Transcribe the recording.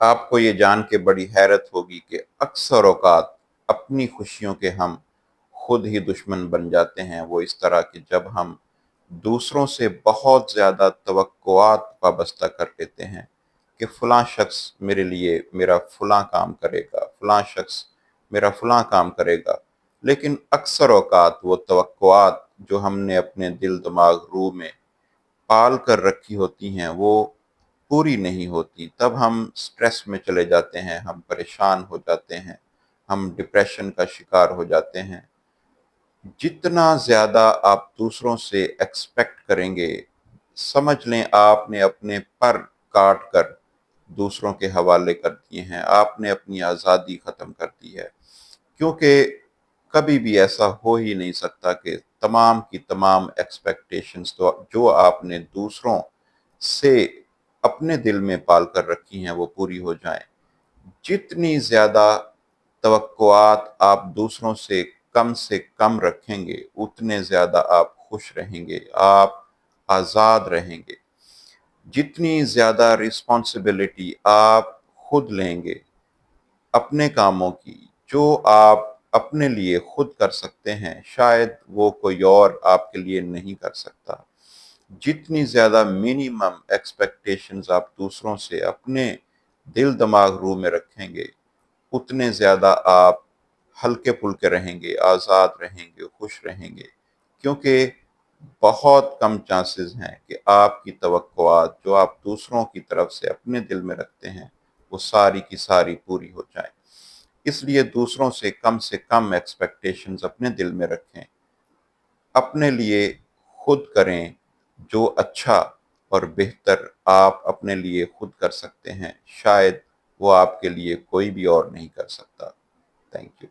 आपको ये जान के बड़ी हैरत होगी कि अक्सर औक़ात अपनी खुशियों के हम खुद ही दुश्मन बन जाते हैं। वो इस तरह कि जब हम दूसरों से बहुत ज़्यादा तवक्कुआत वाबस्ता कर लेते हैं कि फ़लाँ शख़्स मेरे लिए मेरा फ़लाँ काम करेगा, फ़लाँ शख़्स मेरा फ़लाँ काम करेगा। लेकिन अक्सर औक़ात वो तवक्कुआत जो हमने अपने दिल, दिमाग, रूह में पाल कर रखी होती हैं, वो पूरी नहीं होती। तब हम स्ट्रेस में चले जाते हैं, हम परेशान हो जाते हैं, हम डिप्रेशन का शिकार हो जाते हैं। जितना ज़्यादा आप दूसरों से एक्सपेक्ट करेंगे, समझ लें आपने अपने पर काट कर दूसरों के हवाले कर दिए हैं, आपने अपनी आज़ादी ख़त्म कर दी है। क्योंकि कभी भी ऐसा हो ही नहीं सकता कि तमाम की तमाम एक्सपेक्टेशंस तो जो आपने दूसरों से अपने दिल में पाल कर रखी हैं, वो पूरी हो जाएँ। जितनी ज़्यादा तवक्कुआत आप दूसरों से कम रखेंगे, उतने ज़्यादा आप खुश रहेंगे, आप आज़ाद रहेंगे। जितनी ज़्यादा रिस्पॉन्सिबिलिटी आप खुद लेंगे अपने कामों की, जो आप अपने लिए खुद कर सकते हैं, शायद वो कोई और आपके लिए नहीं कर सकता। जितनी ज़्यादा मिनिमम एक्सपेक्टेशंस आप दूसरों से अपने दिल, दिमाग, रूह में रखेंगे, उतने ज़्यादा आप हल्के-फुल्के रहेंगे, आज़ाद रहेंगे, खुश रहेंगे। क्योंकि बहुत कम चांसेस हैं कि आपकी तवक्कुआत जो आप दूसरों की तरफ से अपने दिल में रखते हैं, वो सारी की सारी पूरी हो जाएँ। इसलिए दूसरों से कम एक्सपेक्टेशंस अपने दिल में रखें। अपने लिए खुद करें जो अच्छा और बेहतर आप अपने लिए खुद कर सकते हैं, शायद वो आपके लिए कोई भी और नहीं कर सकता। Thank you.